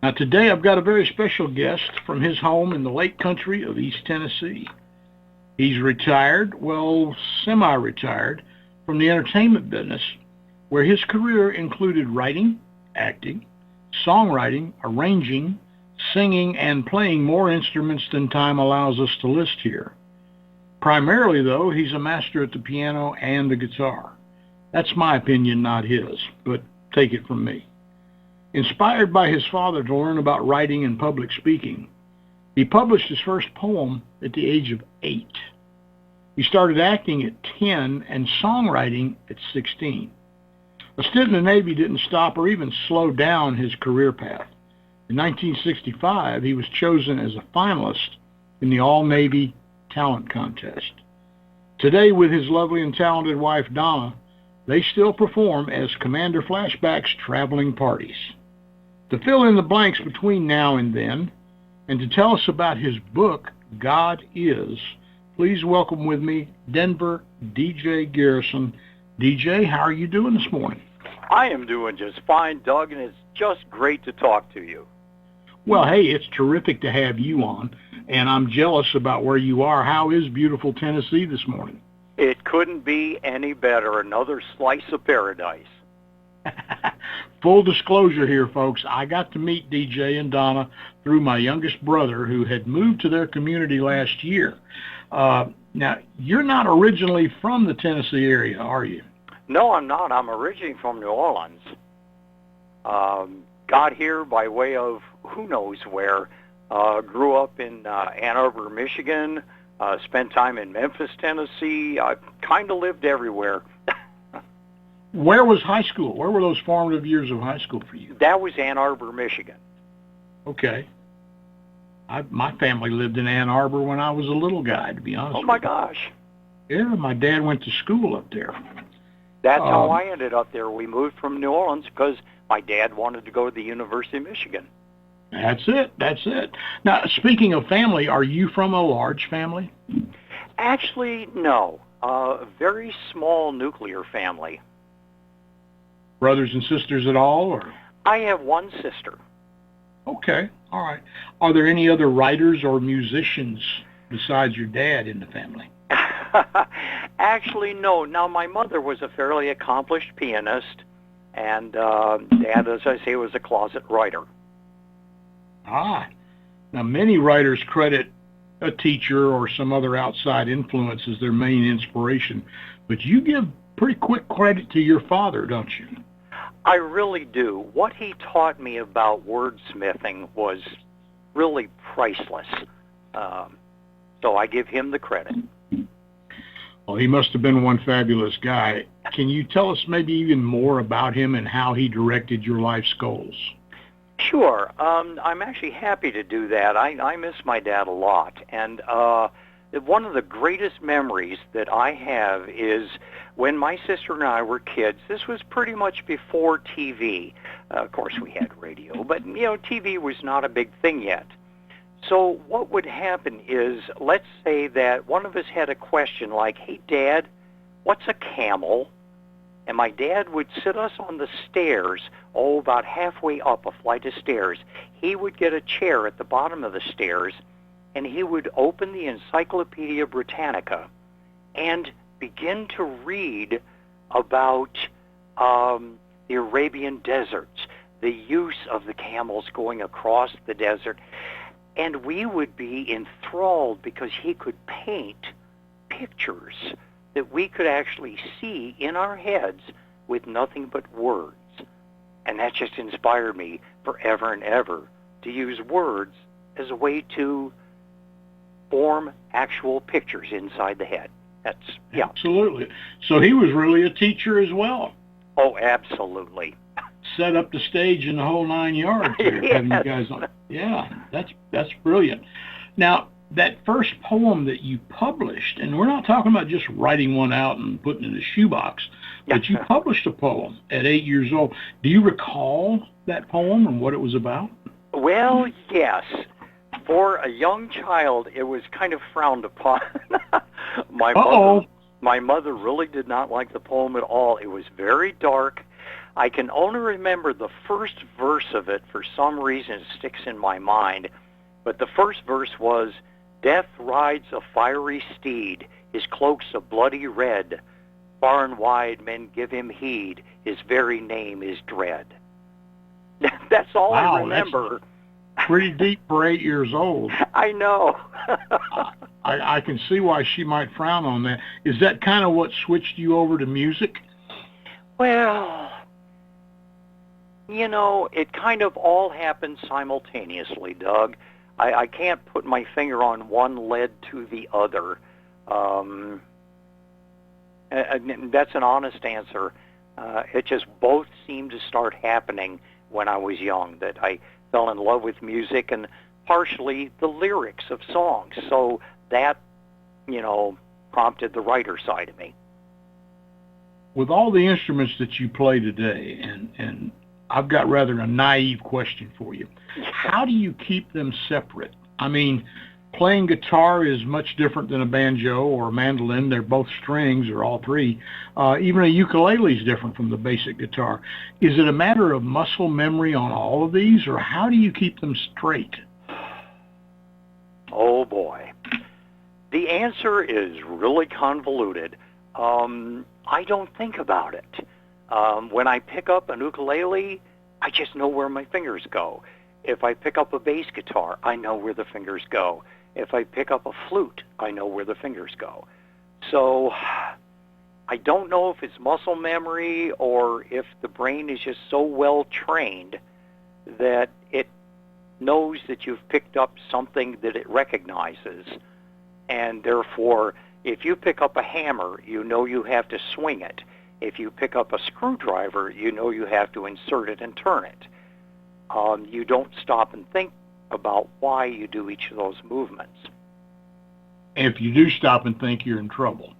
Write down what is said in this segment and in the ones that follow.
Now, today I've got a very special guest from his home in the Lake Country of East Tennessee. He's retired, well, semi-retired, from the entertainment business, where his career included writing, acting, songwriting, arranging, singing, and playing more instruments than time allows us to list here. Primarily, though, he's a master at the piano and the guitar. That's my opinion, not his, but take it from me. Inspired by his father to learn about writing and public speaking, he published his first poem at the age of 8. He started acting at 10 and songwriting at 16. A stint in the Navy didn't stop or even slow down his career path. In 1965, he was chosen as a finalist in the All-Navy Talent Contest. Today, with his lovely and talented wife, Donna, they still perform as Commander Flashback's traveling parties. To fill in the blanks between now and then, and to tell us about his book, God Is, please welcome with me Denver DJ Garrison. DJ, how are you doing this morning? I am doing just fine, Doug, and it's just great to talk to you. Well, hey, it's terrific to have you on, and I'm jealous about where you are. How is beautiful Tennessee this morning? It couldn't be any better. Another slice of paradise. Full disclosure here, folks, I got to meet DJ and Donna through my youngest brother who had moved to their community last year. Now, you're not originally from the Tennessee area, are you? No, I'm not. I'm originally from New Orleans. Got here by way of who knows where. Grew up in Ann Arbor, Michigan. Spent time in Memphis, Tennessee. I kind of lived everywhere. Where was high school? Where were those formative years of high school for you? That was Ann Arbor, Michigan. Okay. My family lived in Ann Arbor when I was a little guy, to be honest. Oh, my gosh. Yeah, my dad went to school up there. That's how I ended up there. We moved from New Orleans because my dad wanted to go to the University of Michigan. That's it. Now, speaking of family, are you from a large family? Actually, no. A very small nuclear family. Brothers and sisters at all, or? I have one sister. Okay, all right. Are there any other writers or musicians besides your dad in the family? Actually, no. Now, my mother was a fairly accomplished pianist, and Dad, as I say, was a closet writer. Ah, now many writers credit a teacher or some other outside influence as their main inspiration, but you give pretty quick credit to your father, don't you? I really do. What he taught me about wordsmithing was really priceless. So I give him the credit. Well, he must have been one fabulous guy. Can you tell us maybe even more about him and how he directed your life's goals? Sure. I'm actually happy to do that. I miss my dad a lot. And one of the greatest memories that I have is when my sister and I were kids. This was pretty much before TV. Of course, we had radio, but, TV was not a big thing yet. So what would happen is, let's say that one of us had a question like, hey, Dad, what's a camel? And my dad would sit us on the stairs, about halfway up a flight of stairs. He would get a chair at the bottom of the stairs, and he would open the Encyclopedia Britannica and begin to read about the Arabian deserts, the use of the camels going across the desert. And we would be enthralled because he could paint pictures that we could actually see in our heads with nothing but words. And that just inspired me forever and ever to use words as a way to form actual pictures inside the head. Yeah. Absolutely. So he was really a teacher as well. Oh, absolutely. Set up the stage in the whole 9 yards there, Yes. having you guys on. Yeah, that's brilliant. Now, that first poem that you published, and we're not talking about just writing one out and putting it in a shoebox, but you published a poem at 8 years old. Do you recall that poem and what it was about? Well, yes. For a young child, it was kind of frowned upon. My mother really did not like the poem at all. It was very dark. I can only remember the first verse of it. For some reason, it sticks in my mind. But the first verse was, "Death rides a fiery steed, his cloak's a bloody red. Far and wide men give him heed, his very name is dread." That's all I remember. That's pretty deep for 8 years old. I know. I can see why she might frown on that. Is that kind of what switched you over to music? Well, it kind of all happened simultaneously, Doug. I can't put my finger on one led to the other. And that's an honest answer. It just both seemed to start happening when I was young, that I fell in love with music and partially the lyrics of songs. So that, prompted the writer side of me. With all the instruments that you play today, and I've got rather a naive question for you. How do you keep them separate? I mean, playing guitar is much different than a banjo or a mandolin. They're both strings, or all three. Even a ukulele is different from the basic guitar. Is it a matter of muscle memory on all of these, or how do you keep them straight? Oh, boy. The answer is really convoluted. I don't think about it. When I pick up an ukulele, I just know where my fingers go. If I pick up a bass guitar, I know where the fingers go. If I pick up a flute, I know where the fingers go. So I don't know if it's muscle memory or if the brain is just so well trained that it knows that you've picked up something that it recognizes. And therefore, if you pick up a hammer, you know you have to swing it. If you pick up a screwdriver, you know you have to insert it and turn it. You don't stop and think about why you do each of those movements. If you do stop and think, you're in trouble.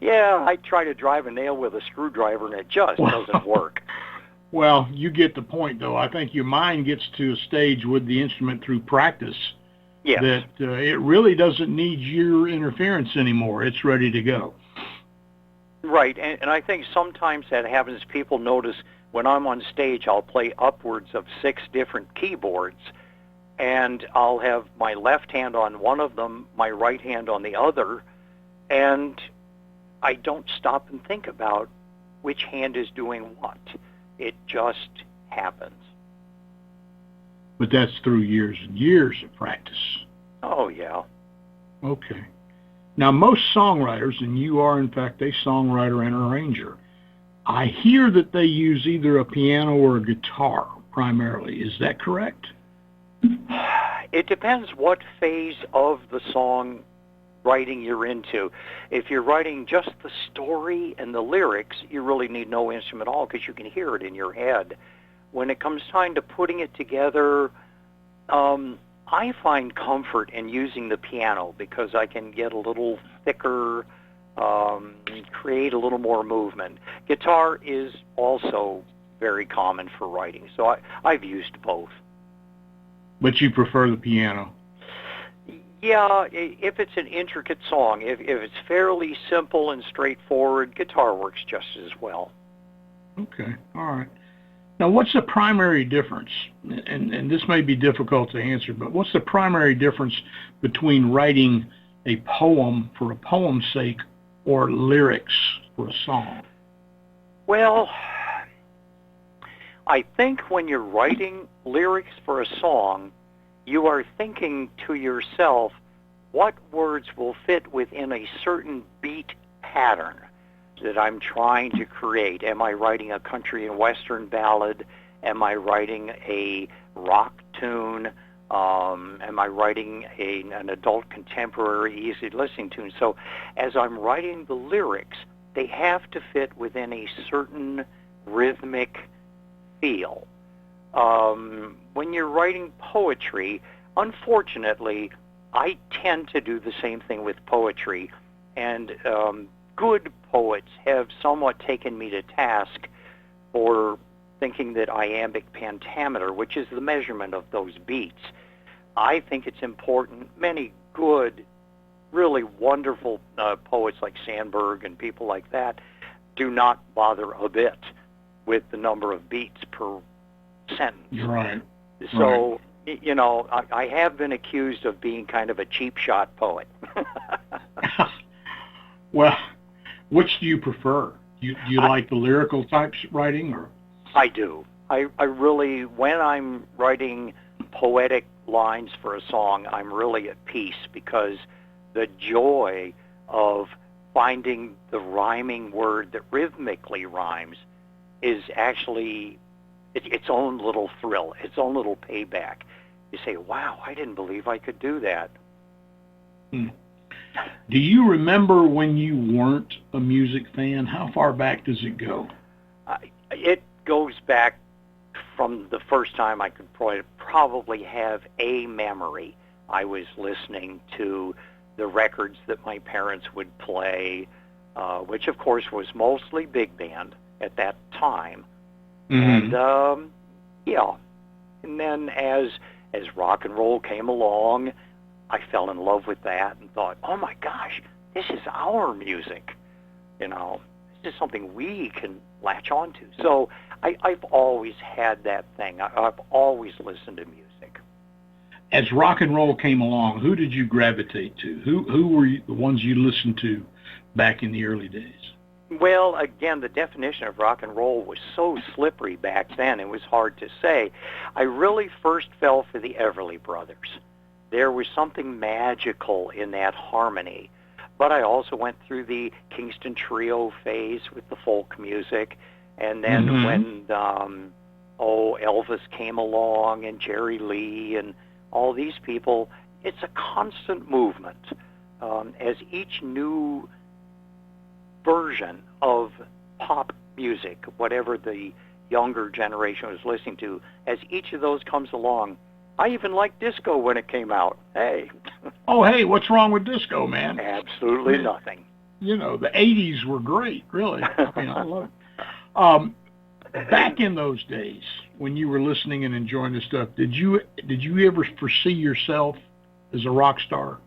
Yeah, I try to drive a nail with a screwdriver, and it just doesn't work. Well, you get the point, though. I think your mind gets to a stage with the instrument through practice that it really doesn't need your interference anymore. It's ready to go. Right, and I think sometimes that happens. People notice when I'm on stage, I'll play upwards of 6 different keyboards, and I'll have my left hand on one of them, my right hand on the other, and I don't stop and think about which hand is doing what. It just happens. But that's through years and years of practice. Oh, yeah. Okay. Now, most songwriters, and you are, in fact, a songwriter and arranger, I hear that they use either a piano or a guitar primarily. Is that correct? It depends what phase of the song writing you're into. If you're writing just the story and the lyrics, you really need no instrument at all because you can hear it in your head. When it comes time to putting it together, I find comfort in using the piano because I can get a little thicker, create a little more movement. Guitar is also very common for writing, so I've used both. But you prefer the piano? Yeah, if it's an intricate song. If it's fairly simple and straightforward, guitar works just as well. Okay, all right. Now, what's the primary difference, and this may be difficult to answer, but what's the primary difference between writing a poem for a poem's sake or lyrics for a song? Well, I think when you're writing lyrics for a song, you are thinking to yourself, what words will fit within a certain beat pattern that I'm trying to create? Am I writing a country and western ballad? Am I writing a rock tune? Am I writing an adult contemporary easy listening tune? So as I'm writing the lyrics, they have to fit within a certain rhythmic feel. When you're writing poetry, unfortunately, I tend to do the same thing with poetry, and good poets have somewhat taken me to task for thinking that iambic pentameter, which is the measurement of those beats. I think it's important. Many good, really wonderful poets like Sandberg and people like that, do not bother a bit with the number of beats per sentence. Right. So, you know, I have been accused of being kind of a cheap shot poet. Well, which do you prefer? Do you like the lyrical types writing, or? I do. I really, when I'm writing poetic lines for a song, I'm really at peace, because the joy of finding the rhyming word that rhythmically rhymes is actually its own little thrill, its own little payback. You say, wow, I didn't believe I could do that. Do you remember when you weren't a music fan? How far back does it go? It goes back from the first time I could probably have a memory. I was listening to the records that my parents would play, which of course was mostly big band at that time. Mm-hmm. And yeah, and then as rock and roll came along, I fell in love with that and thought, oh my gosh, this is our music. You know, this is something we can latch onto. So I've always had that thing. I've always listened to music. As rock and roll came along, who did you gravitate to? Who were the ones you listened to back in the early days? Well, again, the definition of rock and roll was so slippery back then, it was hard to say. I really first fell for the Everly Brothers. There was something magical in that harmony. But I also went through the Kingston Trio phase with the folk music. And then when, Elvis came along and Jerry Lee and all these people, it's a constant movement. As each new version of pop music, whatever the younger generation was listening to, as each of those comes along, I even liked disco when it came out. Hey. Oh, hey, what's wrong with disco, man? Absolutely nothing. You know, the 80s were great, really. I mean, I love it. Back in those days, when you were listening and enjoying this stuff, did you ever foresee yourself as a rock star?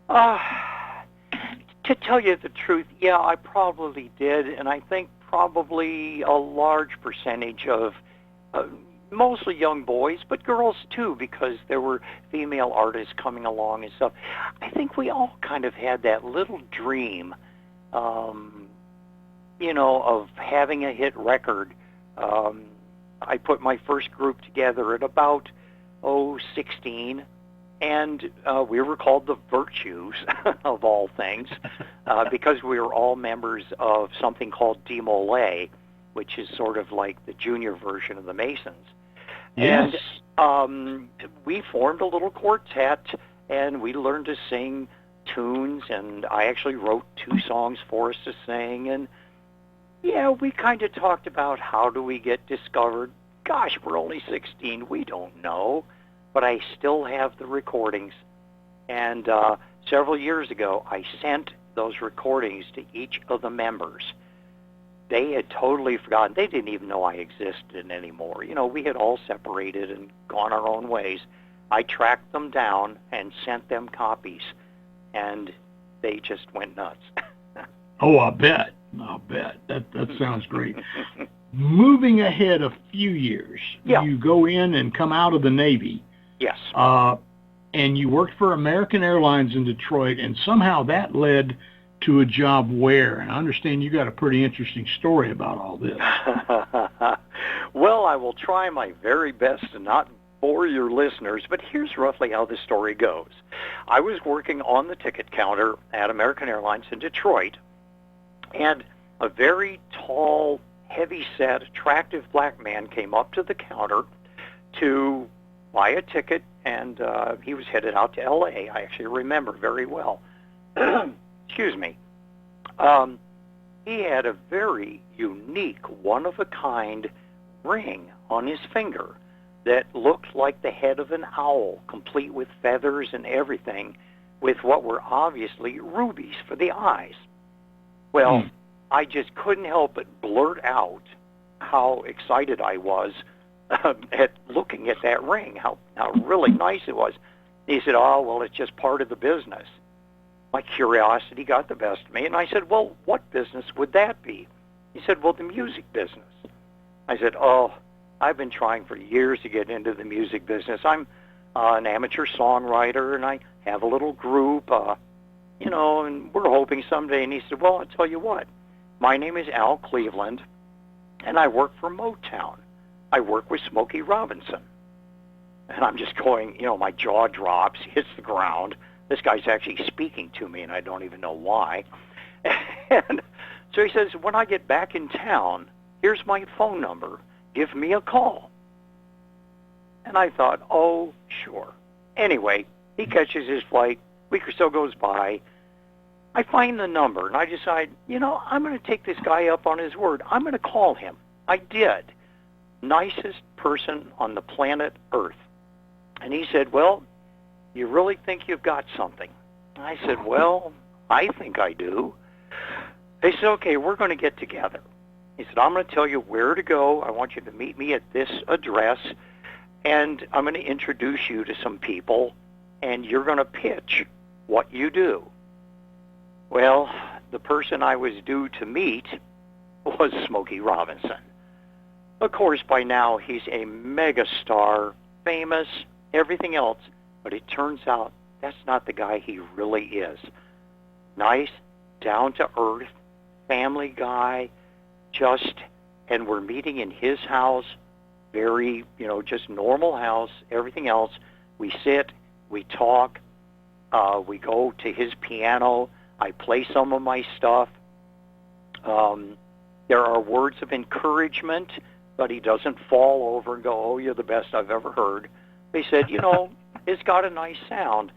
To tell you the truth, yeah, I probably did, and I think probably a large percentage of mostly young boys, but girls too, because there were female artists coming along and stuff. I think we all kind of had that little dream, you know, of having a hit record. I put my first group together at about 16, and we were called the Virtues, of all things, because we were all members of something called Demolay, which is sort of like the junior version of the Masons. Yes. And we formed a little quartet, and we learned to sing tunes, and I actually wrote 2 songs for us to sing. And, yeah, we kind of talked about how do we get discovered. Gosh, we're only 16. We don't know. But I still have the recordings. And several years ago, I sent those recordings to each of the members. They had totally forgotten. They didn't even know I existed anymore. You know, we had all separated and gone our own ways. I tracked them down and sent them copies, and they just went nuts. Oh, I bet. That sounds great. Moving ahead a few years, you go in and come out of the Navy. Yes. And you worked for American Airlines in Detroit, and somehow that led to a job where? And I understand you got a pretty interesting story about all this. Well, I will try my very best to not bore your listeners, but here's roughly how the story goes. I was working on the ticket counter at American Airlines in Detroit, and a very tall, heavy-set, attractive black man came up to the counter to buy a ticket, and he was headed out to L.A. I actually remember very well. Excuse me. He had a very unique, one-of-a-kind ring on his finger that looked like the head of an owl, complete with feathers and everything, with what were obviously rubies for the eyes. Well, I just couldn't help but blurt out how excited I was at looking at that ring, how really nice it was. He said, oh, well, it's just part of the business. My curiosity got the best of me, and I said, well, what business would that be? He said, well, the music business. I said, oh, I've been trying for years to get into the music business. I'm an amateur songwriter, and I have a little group, and we're hoping someday. And he said, well, I'll tell you what. My name is Al Cleveland, and I work for Motown. I work with Smokey Robinson. And I'm just going, my jaw drops, hits the ground. This guy's actually speaking to me, and I don't even know why. And so he says, when I get back in town, here's my phone number. Give me a call. And I thought, oh, sure. Anyway, he catches his flight. A week or so goes by. I find the number, and I decide, I'm going to take this guy up on his word. I'm going to call him. I did. Nicest person on the planet Earth. And he said, well, you really think you've got something? I said, well, I think I do. They said, okay, we're going to get together. He said, I'm going to tell you where to go. I want you to meet me at this address, and I'm going to introduce you to some people, and you're going to pitch what you do. Well, the person I was due to meet was Smokey Robinson. Of course, by now, he's a megastar, famous, everything else, but it turns out that's not the guy he really is. Nice, down-to-earth, family guy, and we're meeting in his house, very, just normal house, everything else. We sit, we talk, we go to his piano, I play some of my stuff. There are words of encouragement, but he doesn't fall over and go, oh, you're the best I've ever heard. They said, it's got a nice sound.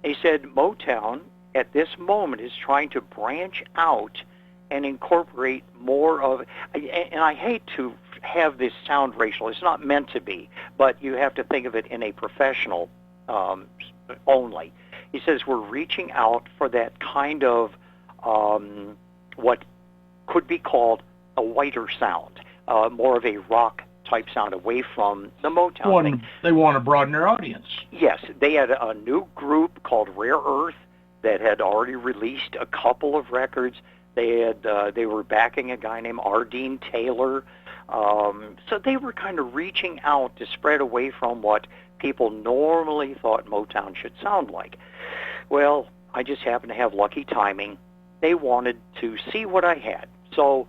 They said Motown at this moment is trying to branch out and incorporate more of, and I hate to have this sound racial. It's not meant to be, but you have to think of it in a professional only. He says we're reaching out for that kind of what could be called a whiter sound, more of a rock type sound away from the Motown thing. They want to broaden their audience. Yes, they had a new group called Rare Earth that had already released a couple of records. They were backing a guy named Ardeen Taylor. So they were kind of reaching out to spread away from what people normally thought Motown should sound like. Well, I just happened to have lucky timing. They wanted to see what I had. So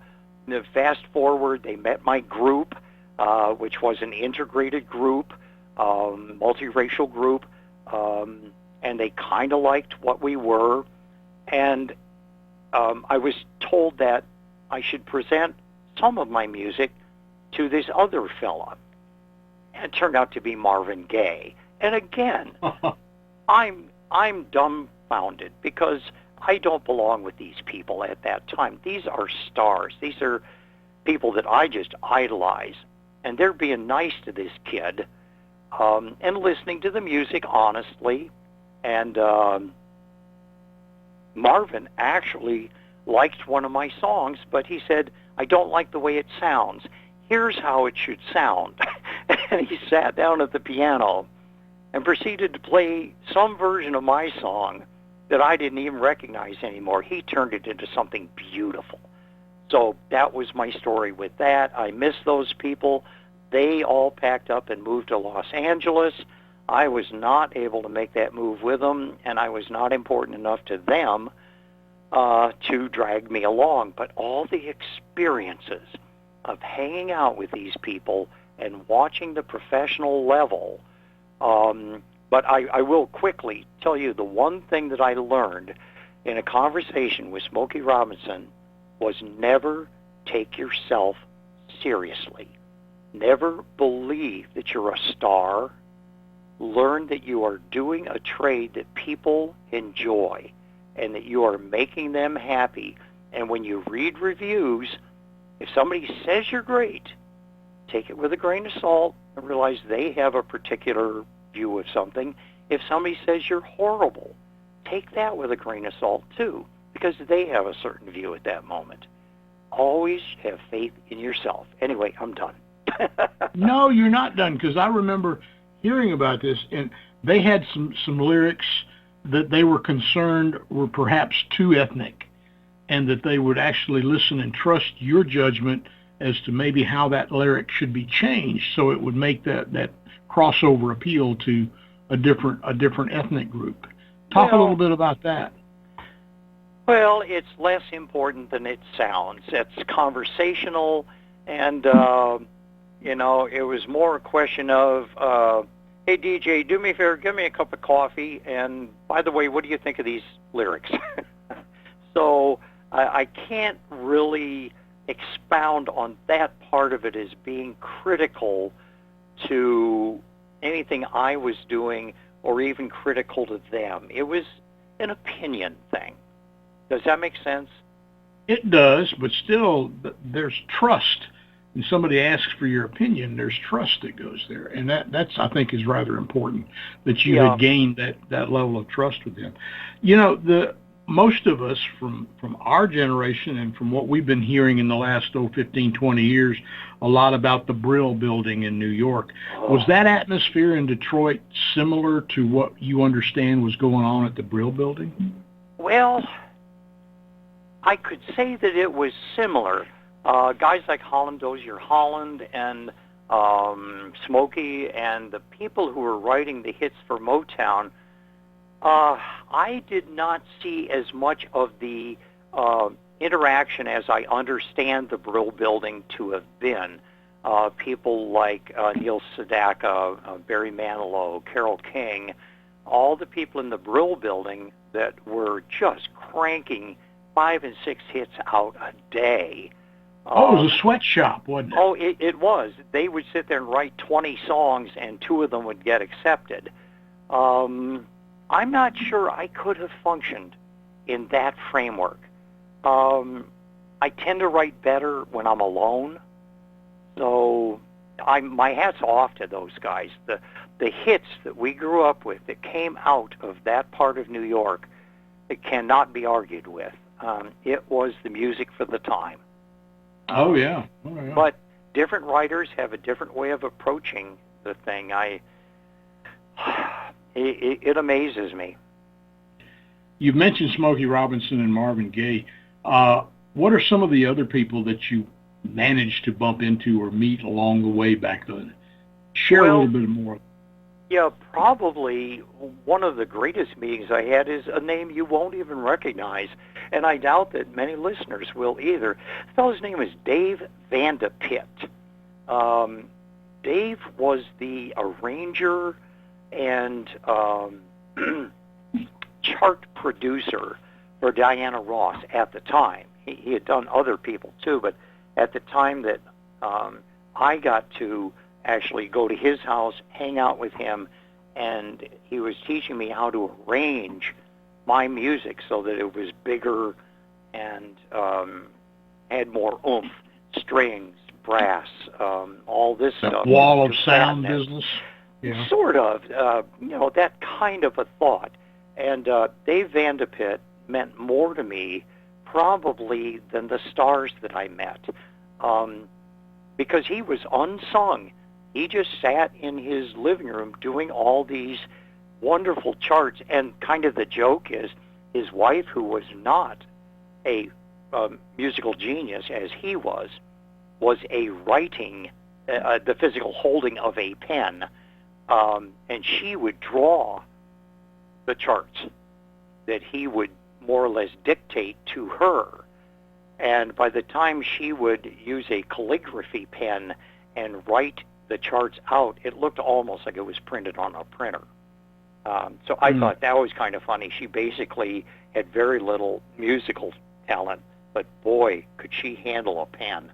fast forward, they met my group, which was an integrated group, multiracial group, and they kind of liked what we were. And I was told that I should present some of my music to this other fella. And it turned out to be Marvin Gaye. And again, I'm dumbfounded because I don't belong with these people at that time. These are stars. These are people that I just idolize. And they're being nice to this kid and listening to the music honestly. And Marvin actually liked one of my songs, but he said, I don't like the way it sounds. Here's how it should sound. And he sat down at the piano and proceeded to play some version of my song that I didn't even recognize anymore. He turned it into something beautiful. So that was my story with that. I miss those people. They all packed up and moved to Los Angeles. I was not able to make that move with them, and I was not important enough to them to drag me along. But all the experiences of hanging out with these people and watching the professional level, but I will quickly tell you the one thing that I learned in a conversation with Smokey Robinson was never take yourself seriously. Never believe that you're a star. Learn that you are doing a trade that people enjoy and that you are making them happy. And when you read reviews, if somebody says you're great, take it with a grain of salt and realize they have a particular view of something. If somebody says you're horrible, take that with a grain of salt too, because they have a certain view at that moment. Always have faith in yourself. Anyway, I'm done. No, you're not done, because I remember hearing about this, and they had some lyrics that they were concerned were perhaps too ethnic, and that they would actually listen and trust your judgment as to maybe how that lyric should be changed so it would make that crossover appeal to a different ethnic group. Talk a little bit about that. Well, it's less important than it sounds. It's conversational, and it was more a question of, hey DJ, do me a favor, give me a cup of coffee, and by the way, what do you think of these lyrics? So I can't really expound on that part of it as being critical to anything I was doing or even critical to them. It was an opinion thing. Does that make sense? It does, but still, there's trust. When somebody asks for your opinion, there's trust that goes there, and that's I think is rather important that you had gained that level of trust with them. Most of us from our generation and from what we've been hearing in the last 15, 20 years, a lot about the Brill Building in New York. Was that atmosphere in Detroit similar to what you understand was going on at the Brill Building? Well, I could say that it was similar. Guys like Holland Dozier Holland and Smokey and the people who were writing the hits for Motown, I did not see as much of the interaction as I understand the Brill Building to have been. People like Neil Sedaka, Barry Manilow, Carole King, all the people in the Brill Building that were just cranking 5 and 6 hits out a day. It was a sweatshop, wasn't it? Oh, it was. They would sit there and write 20 songs, and 2 of them would get accepted. I'm not sure I could have functioned in that framework. I tend to write better when I'm alone, so my hat's off to those guys. The hits that we grew up with that came out of that part of New York, it cannot be argued with. It was the music for the time. Oh yeah. But different writers have a different way of approaching the thing. It amazes me. You've mentioned Smokey Robinson and Marvin Gaye. What are some of the other people that you managed to bump into or meet along the way back then? Share a little bit more. Yeah, probably one of the greatest meetings I had is a name you won't even recognize, and I doubt that many listeners will either. The fellow's name is Dave Vanderpit. Dave was the arranger and chart producer for Diana Ross at the time. He had done other people too, but at the time that I got to actually go to his house, hang out with him, and he was teaching me how to arrange my music so that it was bigger and had more oomph, strings, brass, all this stuff. Wall of sound business? Yeah. Sort of, that kind of a thought. And Dave Vanderpit meant more to me probably than the stars that I met, because he was unsung. He just sat in his living room doing all these wonderful charts, and kind of the joke is his wife, who was not a musical genius as he was a writing, the physical holding of a pen, and she would draw the charts that he would more or less dictate to her. And by the time she would use a calligraphy pen and write the charts out, it looked almost like it was printed on a printer. So I thought that was kind of funny. She basically had very little musical talent, but boy, could she handle a pen.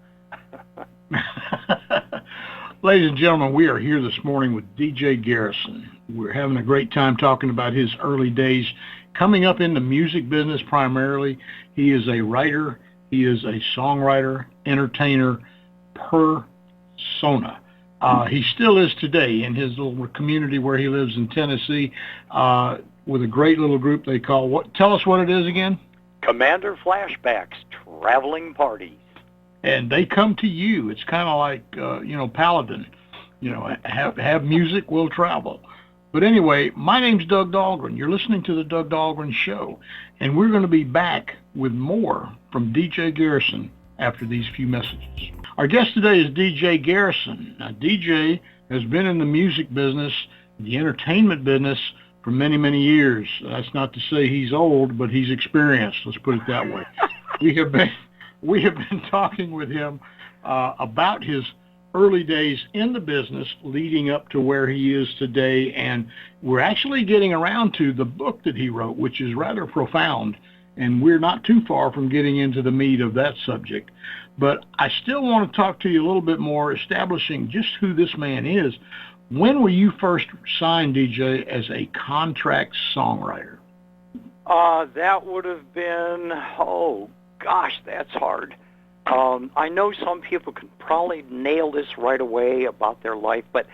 Ladies and gentlemen, we are here this morning with DJ Garrison. We're having a great time talking about his early days coming up in the music business primarily. He is a writer. He is a songwriter, entertainer, persona. He still is today in his little community where he lives in Tennessee, with a great little group they call, what? Tell us what it is again. Commander Flashback's Traveling Parties. And they come to you. It's kind of like, Paladin. Have music, we'll travel. But anyway, my name's Doug Dahlgren. You're listening to the Doug Dahlgren Show, and we're going to be back with more from DJ Garrison after these few messages. Our guest today is DJ Garrison. Now, DJ has been in the music business, the entertainment business, for many, many years. That's not to say he's old, but he's experienced. Let's put it that way. We have been talking with him about his early days in the business leading up to where he is today, and we're actually getting around to the book that he wrote, which is rather profound, and we're not too far from getting into the meat of that subject. But I still want to talk to you a little bit more, establishing just who this man is. When were you first signed, DJ, as a contract songwriter? That would have been, oh gosh, that's hard. I know some people can probably nail this right away about their life, but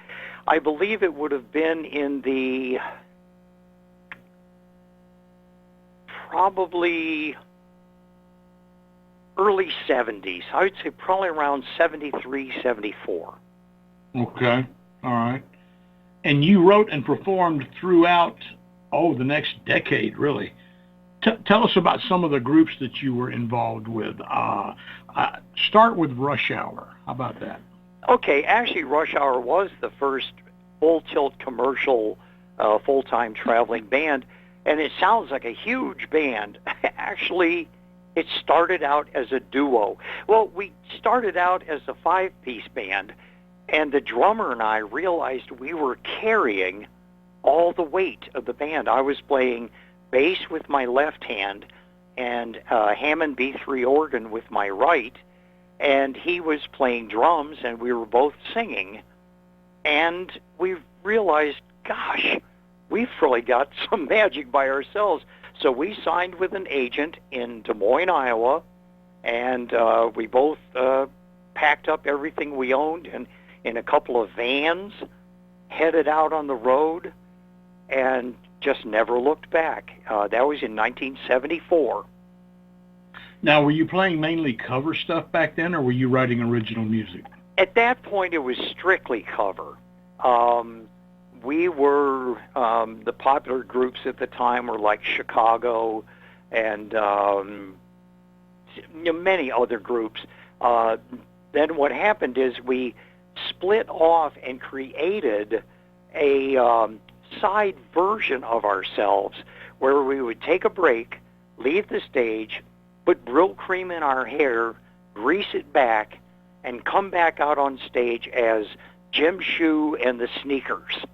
I believe it would have been in the probably early 70s. I would say probably around 73, 74. Okay, all right. And you wrote and performed throughout, the next decade, really. Tell us about some of the groups that you were involved with. Start with Rush Hour. How about that? Okay, actually, Rush Hour was the first full-tilt commercial full-time traveling band, and it sounds like a huge band. Actually, it started out as a duo. Well, we started out as a five-piece band, and the drummer and I realized we were carrying all the weight of the band. I was playing bass with my left hand and Hammond B3 organ with my right, and he was playing drums, and we were both singing. And we realized, gosh, we've really got some magic by ourselves. So we signed with an agent in Des Moines, Iowa, and we both packed up everything we owned and in a couple of vans, headed out on the road, and just never looked back. That was in 1974. Now, were you playing mainly cover stuff back then, or were you writing original music? At that point, it was strictly cover. We were, the popular groups at the time were like Chicago and many other groups. Then what happened is we split off and created a side version of ourselves where we would take a break, leave the stage, put Brill cream in our hair, grease it back, and come back out on stage as Jim Shoe and the Sneakers.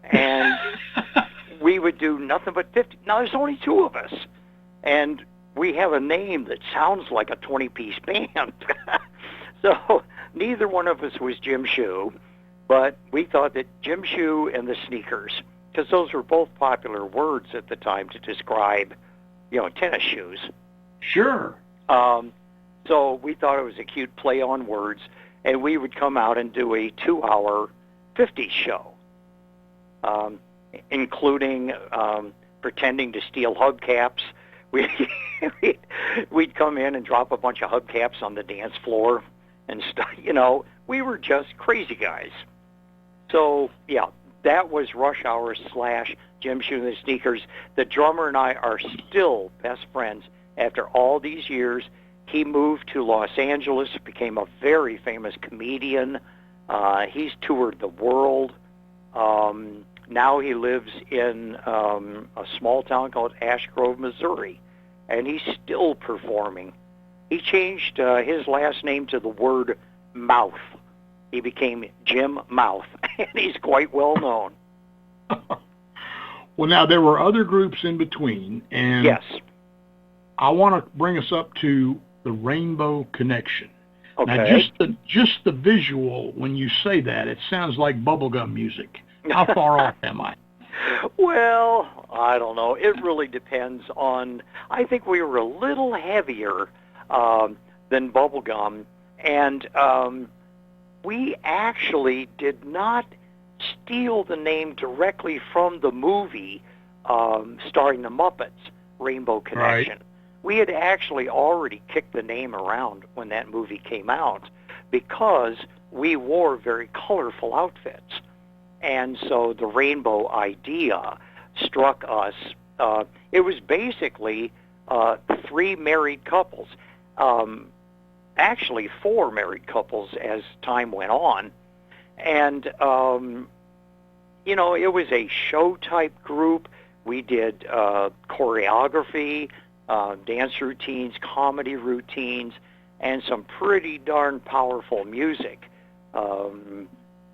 And we would do nothing but 50. Now, there's only two of us, and we have a name that sounds like a 20-piece band. So neither one of us was Jim Shoe, but we thought that Jim Shoe and the Sneakers, because those were both popular words at the time to describe, tennis shoes. Sure. So we thought it was a cute play on words, and we would come out and do a 2-hour 50s show, including pretending to steal hubcaps. We'd come in and drop a bunch of hubcaps on the dance floor and stuff. We were just crazy guys. So, yeah, that was Rush Hour / Jim Shoe and the Sneakers. The drummer and I are still best friends after all these years. He moved to Los Angeles, became a very famous comedian. He's toured the world. Now he lives in a small town called Ash Grove, Missouri, and he's still performing. He changed his last name to the word Mouth. He became Jim Mouth, and he's quite well known. Well, now, there were other groups in between, and yes, I want to bring us up to the Rainbow Connection. Okay. Now, just the visual, when you say that, it sounds like bubblegum music. How far off am I? Well, I don't know. It really depends on, I think we were a little heavier than bubblegum, and we actually did not steal the name directly from the movie starring the Muppets, Rainbow Connection. Right. We had actually already kicked the name around when that movie came out because we wore very colorful outfits. And so the rainbow idea struck us. It was basically 3 married couples, actually 4 married couples as time went on. And, it was a show-type group. We did choreography, dance routines, comedy routines, and some pretty darn powerful music.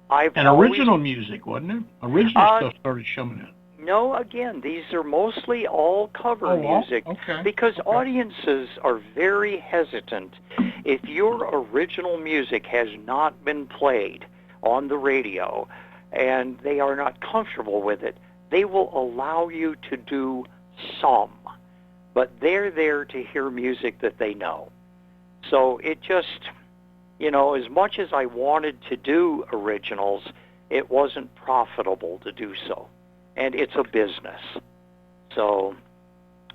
Original music, wasn't it? Original stuff started showing it. No, again, these are mostly all cover music, because audiences are very hesitant. If your original music has not been played on the radio and they are not comfortable with it, they will allow you to do some, but they're there to hear music that they know. So it just, as much as I wanted to do originals, it wasn't profitable to do so. And it's a business. So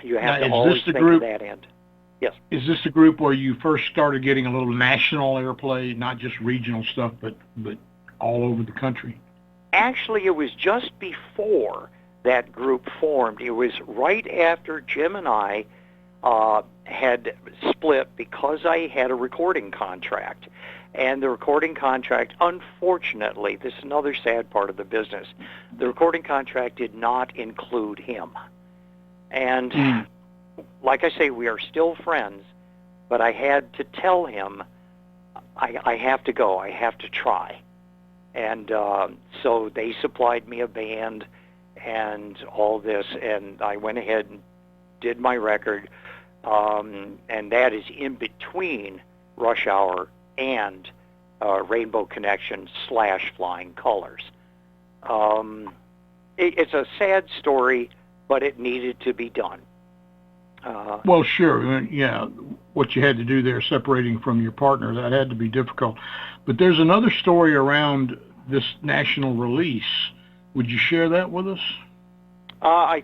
you have to always think of that end. Yes. Is this the group where you first started getting a little national airplay, not just regional stuff, but all over the country? Actually, it was just before that group formed. It was right after Jim and I had split, because I had a recording contract. And the recording contract, unfortunately, this is another sad part of the business, the recording contract did not include him. And like I say, we are still friends, but I had to tell him, I have to go, I have to try. And so they supplied me a band and all this, and I went ahead and did my record, and that is in between Rush Hour and Rainbow Connection / Flying Colors. It's a sad story, but it needed to be done. Well, sure. Yeah, what you had to do there, separating from your partner, that had to be difficult. But there's another story around this national release. Would you share that with us? I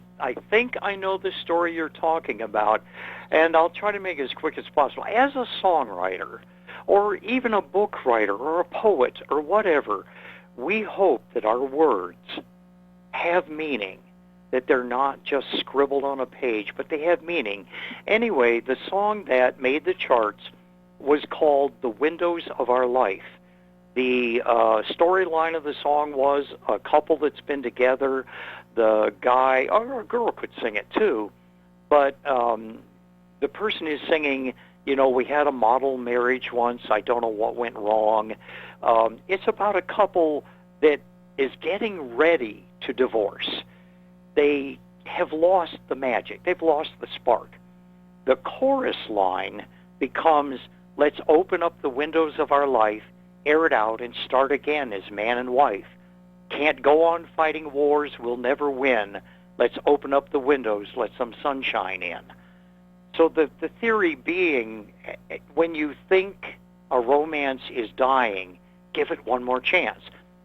think I know the story you're talking about, and I'll try to make it as quick as possible. As a songwriter, or even a book writer, or a poet, or whatever, we hope that our words have meaning, that they're not just scribbled on a page, but they have meaning. Anyway, the song that made the charts was called The Windows of Our Life. The storyline of the song was a couple that's been together, the guy, or a girl could sing it too, but the person is singing, we had a model marriage once, I don't know what went wrong. It's about a couple that is getting ready to divorce. They have lost the magic. They've lost the spark. The chorus line becomes, let's open up the windows of our life, air it out, and start again as man and wife. Can't go on fighting wars, we'll never win. Let's open up the windows, let some sunshine in. So the theory being, when you think a romance is dying, give it one more chance.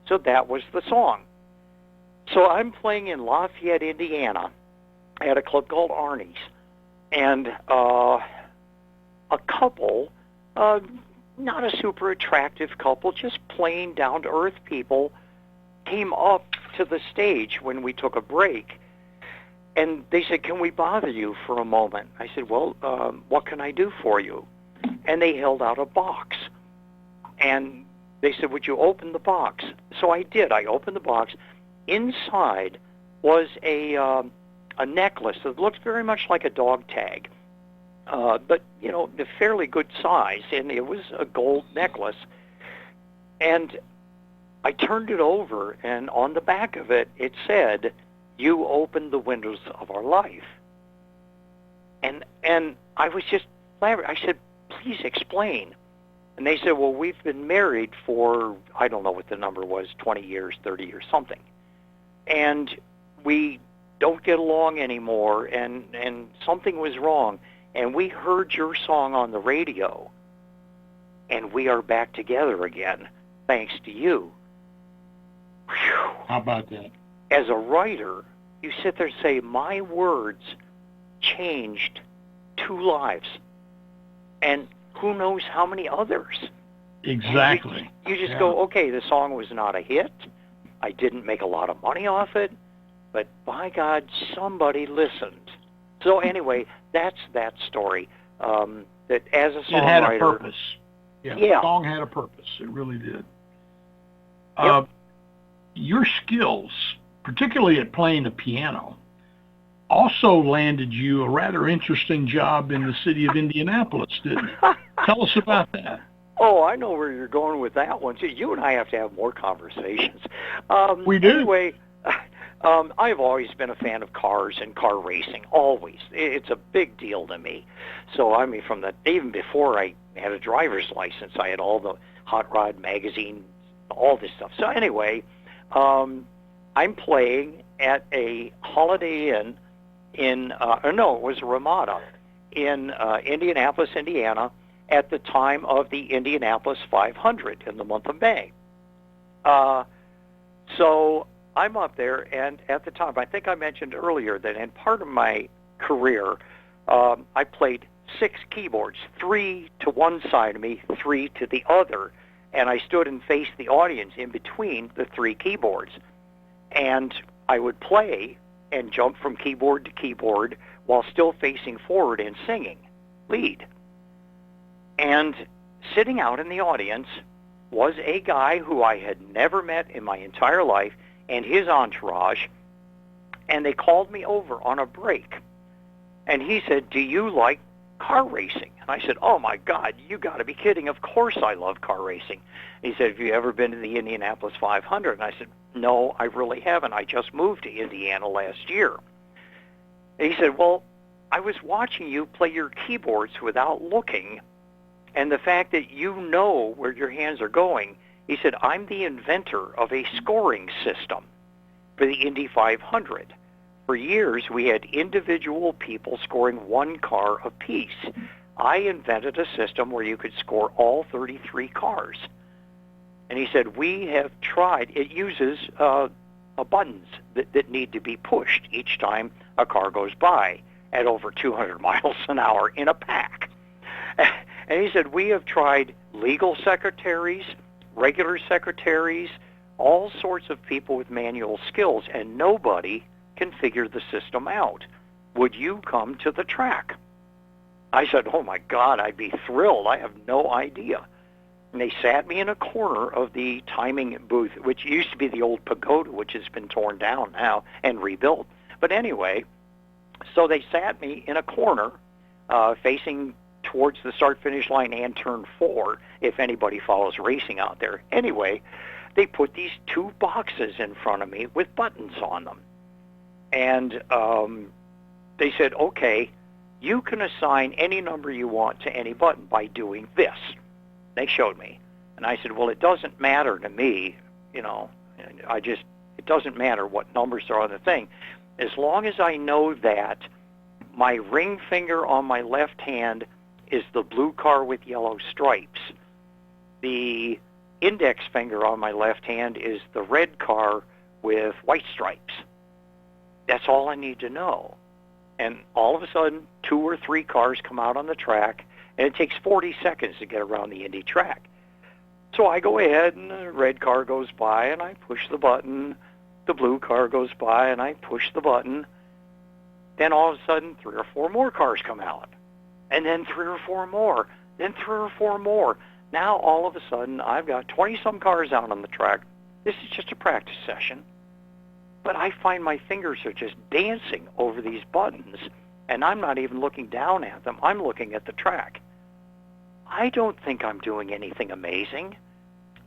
So that was the song. So I'm playing in Lafayette, Indiana, at a club called Arnie's, and a couple, not a super attractive couple, just plain down-to-earth people, came up to the stage when we took a break, and they said, can we bother you for a moment? I said, well, what can I do for you? And they held out a box, and they said, would you open the box? So I did. I opened the box. Inside was a necklace that looked very much like a dog tag, but, a fairly good size, and it was a gold necklace. And I turned it over, and on the back of it, it said, you opened the windows of our life. And I was just flabbergasted. I said, please explain. And they said, well, we've been married for, I don't know what the number was, 20 years, 30 years, something. And we don't get along anymore, and something was wrong. And we heard your song on the radio, and we are back together again, thanks to you. Whew. How about that? As a writer, you sit there and say, my words changed 2 lives. And who knows how many others. Exactly. You just go, okay, the song was not a hit, I didn't make a lot of money off it, but by God, somebody listened. So anyway, that's that story. That as a songwriter, it had a purpose. Yeah, Yeah. the song had a purpose. It really did. Yep. Your skills, particularly at playing the piano, also landed you a rather interesting job in the city of Indianapolis, didn't it? Tell us about that. Oh, I know where you're going with that one. See, you and I have to have more conversations. We do. Anyway, I've always been a fan of cars and car racing. Always, it's a big deal to me. So I mean, even before I had a driver's license, I had all the Hot Rod magazine, all this stuff. So anyway, I'm playing at a Holiday Inn it was a Ramada in Indianapolis, Indiana, at the time of the Indianapolis 500 in the month of May. So I'm up there, and at the time, I think I mentioned earlier that in part of my career, I played 6 keyboards, 3 to one side of me, 3 to the other, and I stood and faced the audience in between the 3 keyboards. And I would play and jump from keyboard to keyboard while still facing forward and singing lead. And sitting out in the audience was a guy who I had never met in my entire life and his entourage, and they called me over on a break. And he said, "Do you like car racing?" And I said, "Oh my God, you got to be kidding. Of course I love car racing." He said, "Have you ever been to the Indianapolis 500? And I said, "No, I really haven't. I just moved to Indiana last year." And he said, "Well, I was watching you play your keyboards without looking, and the fact that you know where your hands are going," he said, "I'm the inventor of a scoring system for the Indy 500. For years, we had individual people scoring 1 car apiece. I invented a system where you could score all 33 cars." And he said, "We have tried." It uses buttons that need to be pushed each time a car goes by at over 200 miles an hour in a pack. And he said, "We have tried legal secretaries, regular secretaries, all sorts of people with manual skills, and nobody can figure the system out. Would you come to the track?" I said, "Oh my God, I'd be thrilled. I have no idea." And they sat me in a corner of the timing booth, which used to be the old pagoda, which has been torn down now and rebuilt. But anyway, so they sat me in a corner facing towards the start-finish line and turn 4, if anybody follows racing out there. Anyway, they put these 2 boxes in front of me with buttons on them. And they said, "Okay, you can assign any number you want to any button by doing this." They showed me. And I said, "Well, it doesn't matter to me, you know. It doesn't matter what numbers are on the thing. As long as I know that my ring finger on my left hand is the blue car with yellow stripes. The index finger on my left hand is the red car with white stripes. That's all I need to know." And all of a sudden, 2 or 3 cars come out on the track, and it takes 40 seconds to get around the Indy track. So I go ahead, and the red car goes by, and I push the button. The blue car goes by, and I push the button. Then all of a sudden, 3 or 4 more cars come out. And then 3 or 4 more. Then 3 or 4 more. Now, all of a sudden, I've got 20-some cars out on the track. This is just a practice session. But I find my fingers are just dancing over these buttons, and I'm not even looking down at them. I'm looking at the track. I don't think I'm doing anything amazing.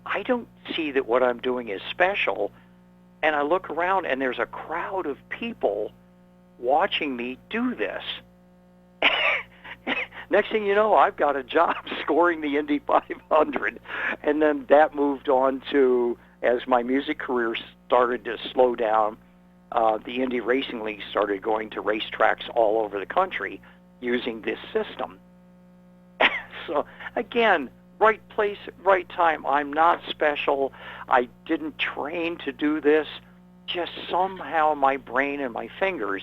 I don't see that what I'm doing is special. And I look around, and there's a crowd of people watching me do this. Next thing you know, I've got a job scoring the Indy 500. And then that moved on to, as my music career started to slow down, the Indy Racing League started going to racetracks all over the country using this system. So, again, right place, right time. I'm not special. I didn't train to do this. Just somehow my brain and my fingers,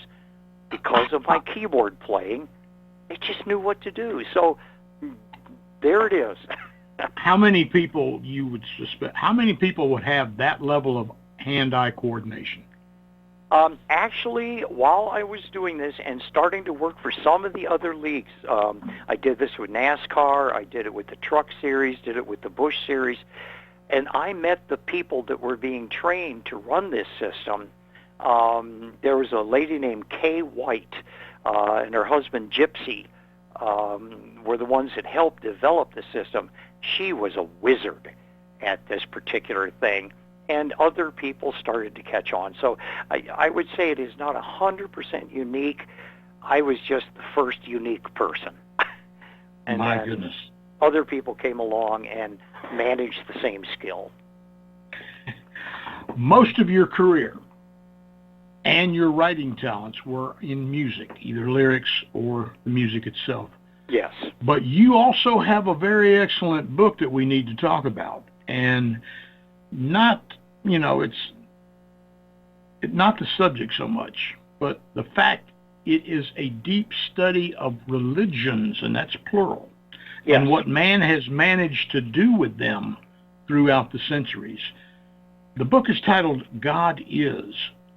because of my keyboard playing, they just knew what to do. So there it is. How many people you would suspect? How many people would have that level of hand-eye coordination? Actually, while I was doing this and starting to work for some of the other leagues, I did this with NASCAR, I did it with the Truck Series, did it with the Busch Series, and I met the people that were being trained to run this system. There was a lady named Kay White and her husband Gypsy were the ones that helped develop the system. She was a wizard at this particular thing, and other people started to catch on. So I would say it is not 100% unique. I was just the first unique person. And my goodness. Other people came along and managed the same skill. Most of your career and your writing talents were in music, either lyrics or the music itself. Yes. But you also have a very excellent book that we need to talk about. And not, it's not the subject so much, but the fact it is a deep study of religions, and that's plural, yes, and what man has managed to do with them throughout the centuries. The book is titled God Is.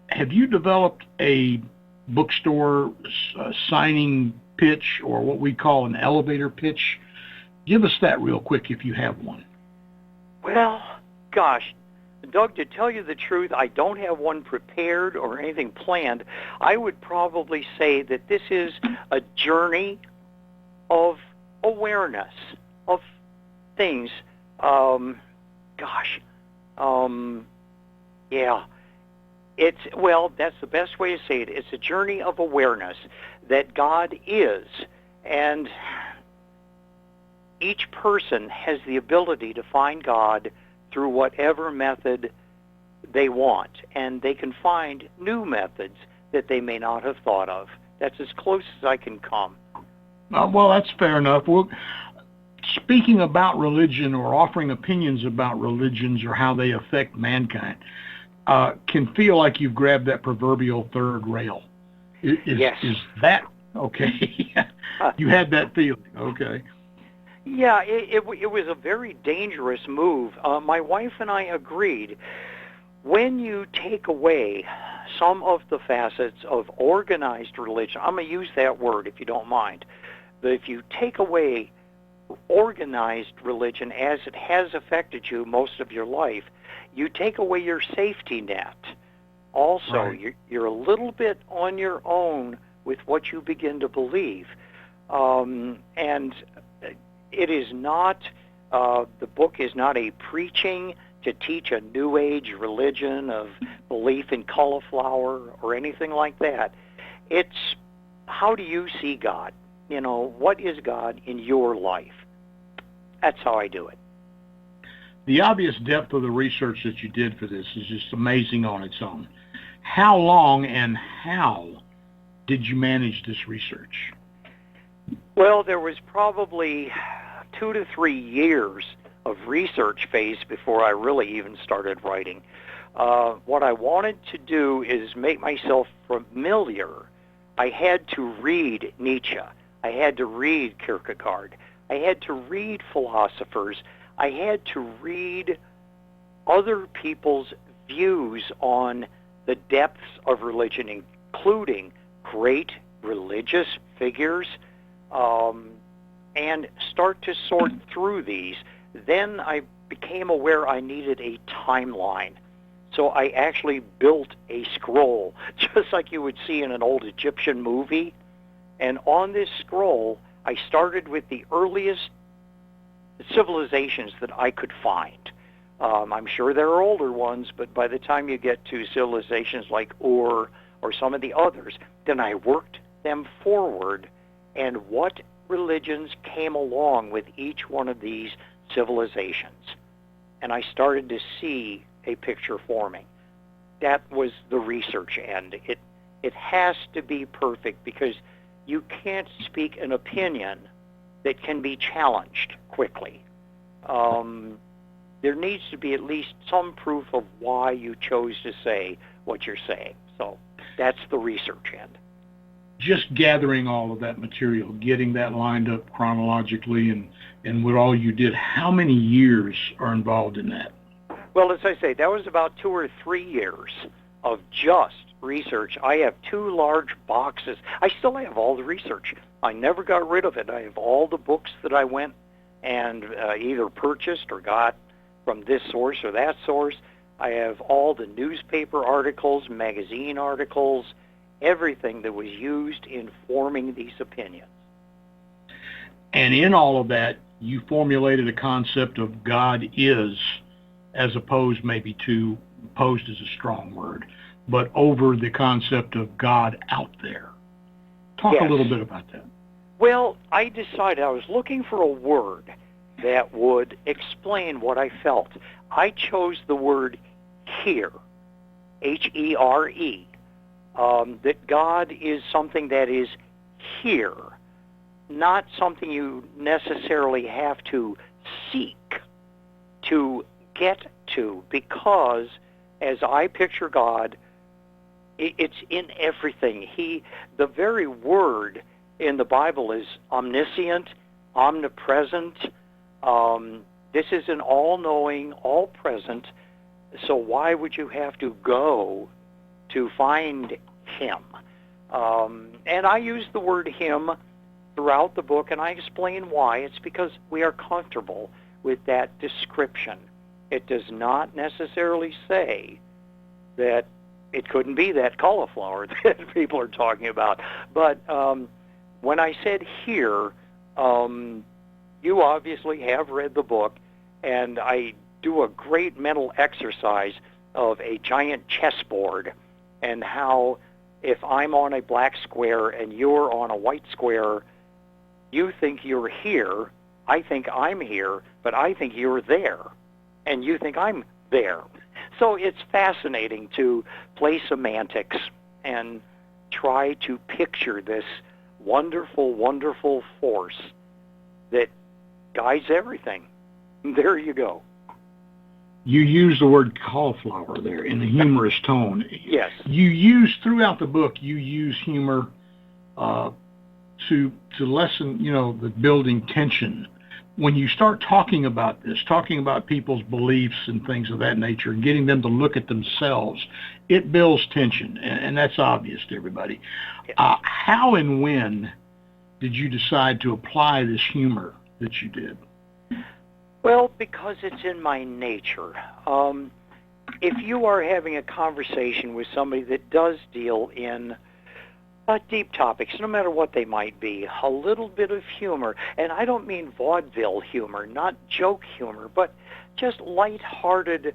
Have you developed a bookstore signing pitch, or what we call an elevator pitch? Give us that real quick if you have one. Well, gosh, Doug, to tell you the truth, I don't have one prepared or anything planned. I would probably say that this is a journey of awareness of things. Yeah. That's the best way to say it. It's a journey of awareness that God is, and each person has the ability to find God through whatever method they want, and they can find new methods that they may not have thought of. That's as close as I can come. Well, that's fair enough. Well, speaking about religion or offering opinions about religions or how they affect mankind, can feel like you've grabbed that proverbial third rail. Yes. Is that okay? You had that feeling, okay. Yeah, it was a very dangerous move. My wife and I agreed, when you take away some of the facets of organized religion, I'm going to use that word if you don't mind, but if you take away organized religion as it has affected you most of your life, you take away your safety net. Also, right, you're a little bit on your own with what you begin to believe. And it is not, the book is not a preaching to teach a New Age religion of belief in cauliflower or anything like that. It's, how do you see God? What is God in your life? That's how I do it. The obvious depth of the research that you did for this is just amazing on its own. How long and how did you manage this research? Well, there was probably 2 to 3 years of research phase before I really even started writing. What I wanted to do is make myself familiar. I had to read Nietzsche. I had to read Kierkegaard. I had to read philosophers. I had to read other people's views on the depths of religion, including great religious figures, and start to sort through these. Then I became aware I needed a timeline. So I actually built a scroll, just like you would see in an old Egyptian movie. And on this scroll, I started with the earliest civilizations that I could find. I'm sure there are older ones, but by the time you get to civilizations like Ur or some of the others, then I worked them forward, and what religions came along with each one of these civilizations. And I started to see a picture forming. That was the research end. It has to be perfect, because you can't speak an opinion that can be challenged quickly. There needs to be at least some proof of why you chose to say what you're saying. So that's the research end. Just gathering all of that material, getting that lined up chronologically, and with all you did, how many years are involved in that? Well, as I say, that was about 2 or 3 years of just research. I have 2 large boxes. I still have all the research. I never got rid of it. I have all the books that I went and either purchased or got from this source or that source. I have all the newspaper articles, magazine articles, everything that was used in forming these opinions. And in all of that, you formulated a concept of God is, as opposed maybe to, opposed is a strong word, but over the concept of God out there. Talk a little bit about that. Well, I decided I was looking for a word that would explain what I felt. I chose the word here, H-E-R-E, that God is something that is here, not something you necessarily have to seek to get to, because as I picture God, it's in everything. The very word in the Bible is omniscient, omnipresent. This is an all-knowing, all-present. So why would you have to go to find him? And I use the word him throughout the book, and I explain why. It's because we are comfortable with that description. It does not necessarily say that it couldn't be that cauliflower that people are talking about. But when I said here, you obviously have read the book, and I do a great mental exercise of a giant chessboard and how if I'm on a black square and you're on a white square, you think you're here, I think I'm here, but I think you're there, and you think I'm there. So it's fascinating to play semantics and try to picture this wonderful, wonderful force that guides everything. There you go. You use the word cauliflower there in a humorous tone. Yes. You use, throughout the book, you use humor to lessen, the building tension. When you start talking about this, talking about people's beliefs and things of that nature, and getting them to look at themselves, it builds tension, and that's obvious to everybody. Yes. How and when did you decide to apply this humor that you did? Well, because it's in my nature. If you are having a conversation with somebody that does deal in deep topics, no matter what they might be, a little bit of humor, and I don't mean vaudeville humor, not joke humor, but just lighthearted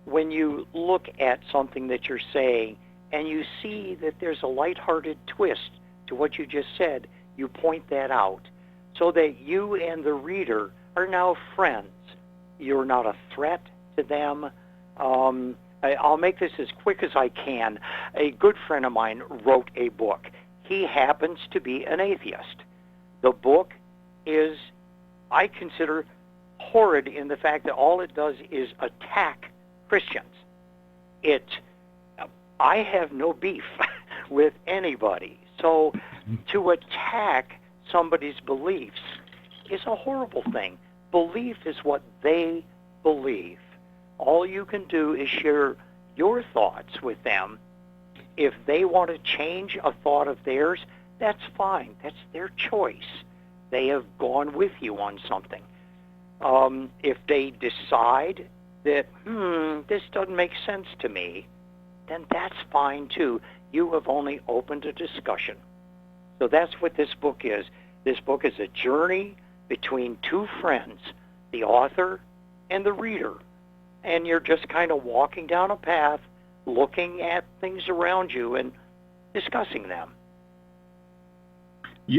when you look at something that you're saying and you see that there's a lighthearted twist to what you just said, you point that out so that you and the reader are now friends. You're not a threat to them. I'll make this as quick as I can. A good friend of mine wrote a book. He happens to be an atheist. The book is, I consider, horrid in the fact that all it does is attack Christians. I have no beef with anybody. So to attack somebody's beliefs is a horrible thing. Belief is what they believe. All you can do is share your thoughts with them. If they want to change a thought of theirs, that's fine. That's their choice. They have gone with you on something. If they decide that, this doesn't make sense to me, then that's fine too. You have only opened a discussion. So that's what this book is. This book is a journey between two friends, the author and the reader. And you're just kind of walking down a path, looking at things around you and discussing them.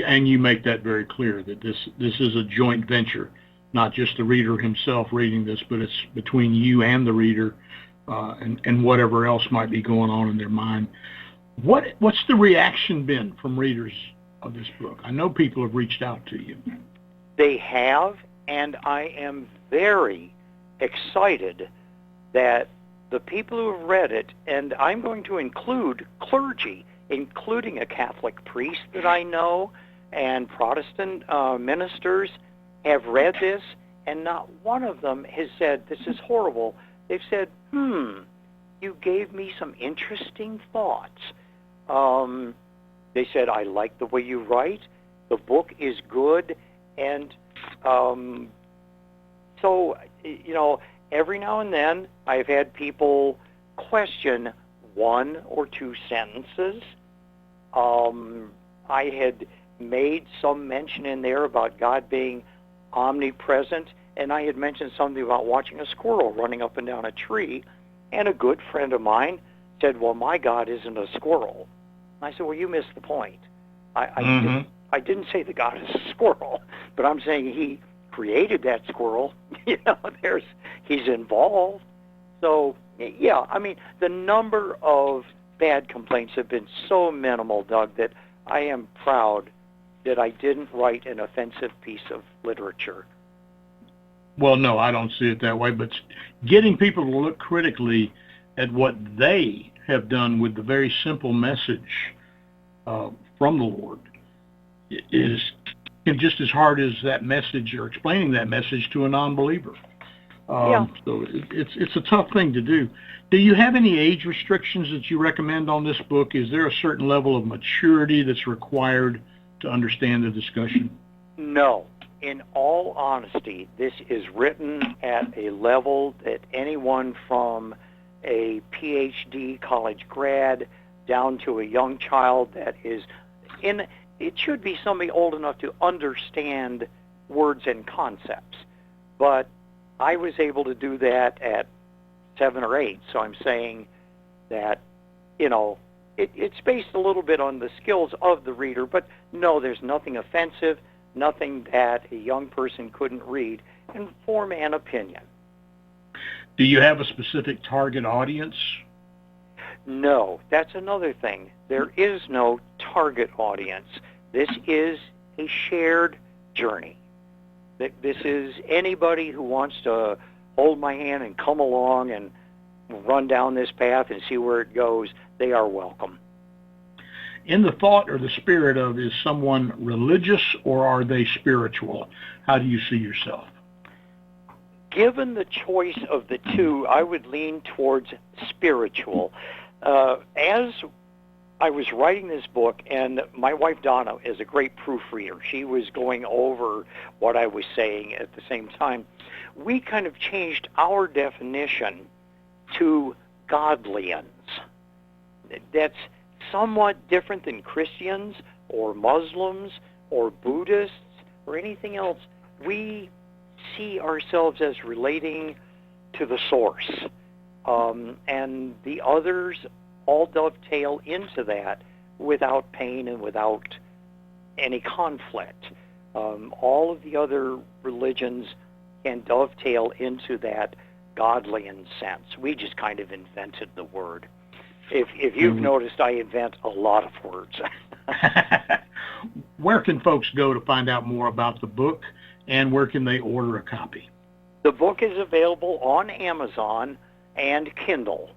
And you make that very clear, that this is a joint venture, not just the reader himself reading this, but it's between you and the reader, and whatever else might be going on in their mind. What's the reaction been from readers of this book? I know people have reached out to you. They have, and I am very excited that the people who have read it, and I'm going to include clergy, including a Catholic priest that I know, and Protestant ministers have read this, and not one of them has said, this is horrible. they've said, you gave me some interesting thoughts. They said, I like the way you write. The book is good. And so, every now and then I've had people question one or two sentences. I had made some mention in there about God being omnipresent, and I had mentioned something about watching a squirrel running up and down a tree, and a good friend of mine said, well, my God isn't a squirrel. And I said, well, you missed the point. I didn't say the God is a squirrel, but I'm saying he created that squirrel. He's involved. So, yeah, I mean, the number of bad complaints have been so minimal, Doug, that I am proud that I didn't write an offensive piece of literature. Well, no, I don't see it that way, but getting people to look critically at what they have done with the very simple message from the Lord is just as hard as that message or explaining that message to a non-believer. So it's a tough thing to do. Do you have any age restrictions that you recommend on this book? Is there a certain level of maturity that's required to understand the discussion? No. In all honesty, this is written at a level that anyone from a PhD college grad down to a young child that is in, it should be somebody old enough to understand words and concepts. But I was able to do that at 7 or 8, so I'm saying that, it's based a little bit on the skills of the reader, but no, there's nothing offensive, nothing that a young person couldn't read and form an opinion. Do you have a specific target audience? No, that's another thing. There is no target audience. This is a shared journey. This is anybody who wants to hold my hand and come along and run down this path and see where it goes. They are welcome. In the thought or the spirit of, is someone religious or are they spiritual? How do you see yourself? Given the choice of the two, I would lean towards spiritual. As I was writing this book, and my wife Donna is a great proofreader. She was going over what I was saying at the same time. We kind of changed our definition to godlians. That's somewhat different than Christians or Muslims or Buddhists or anything else. We see ourselves as relating to the source. And the others all dovetail into that without pain and without any conflict. All of the other religions can dovetail into that godlian sense. We just kind of invented the word. If you've noticed, I invent a lot of words. Where can folks go to find out more about the book, and where can they order a copy? The book is available on Amazon and Kindle.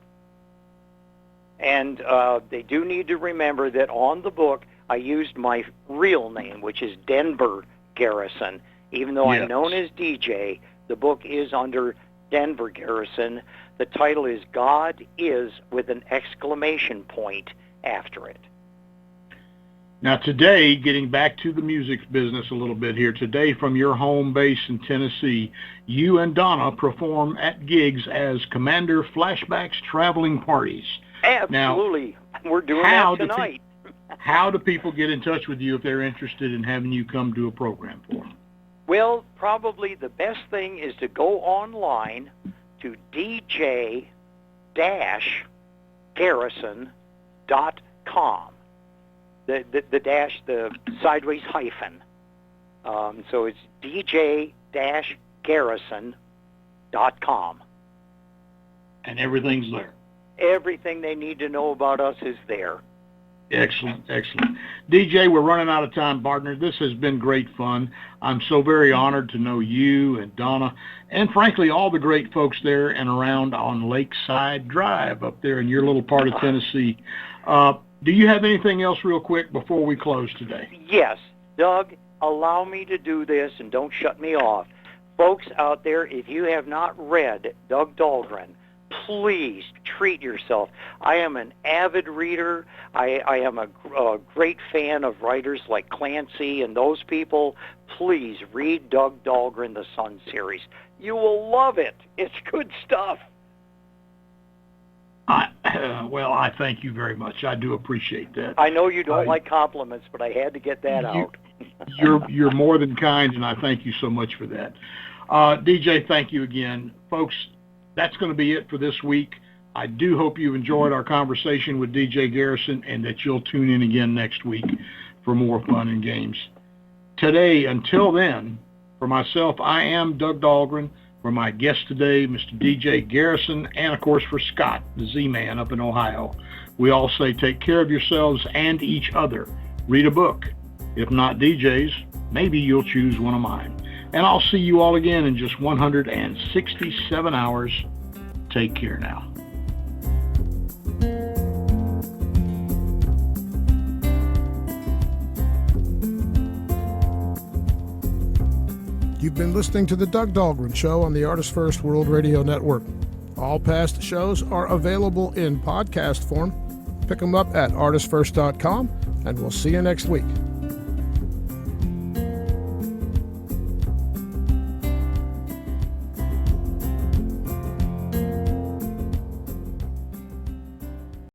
And they do need to remember that on the book, I used my real name, which is Denver Garrison. Even though I'm known as DJ, the book is under Denver Garrison. The title is God Is, with an exclamation point after it. Now today, getting back to the music business a little bit here, today from your home base in Tennessee, you and Donna perform at gigs as Commander Flashback's traveling parties. Absolutely. Now, we're doing that tonight. How do people get in touch with you if they're interested in having you come do a program for them? Well, probably the best thing is to go online to dj-garrison.com. The dash, the sideways hyphen. So it's dj-garrison.com. And everything's there. Everything they need to know about us is there. Excellent, excellent. DJ, we're running out of time, partner. This has been great fun. I'm so very honored to know you and Donna, and frankly, all the great folks there and around on Lakeside Drive up there in your little part of Tennessee. Do you have anything else real quick before we close today? Yes. Doug, allow me to do this and don't shut me off. Folks out there, if you have not read Doug Dahlgren, please treat yourself. I am an avid reader. I am a great fan of writers like Clancy and those people. Please read Doug Dahlgren, The Sun series. You will love it. It's good stuff. Well, I thank you very much. I do appreciate that. I know you don't like compliments, but I had to get that out. You're more than kind, and I thank you so much for that. DJ, thank you again. Folks, that's going to be it for this week. I do hope you enjoyed our conversation with DJ Garrison and that you'll tune in again next week for more fun and games. Today, until then, for myself, I am Doug Dahlgren. For my guest today, Mr. DJ Garrison, and of course for Scott, the Z-Man up in Ohio. We all say take care of yourselves and each other. Read a book. If not DJ's, maybe you'll choose one of mine. And I'll see you all again in just 167 hours. Take care now. You've been listening to The Doug Dahlgren Show on the Artist First World Radio Network. All past shows are available in podcast form. Pick them up at artistfirst.com, and we'll see you next week.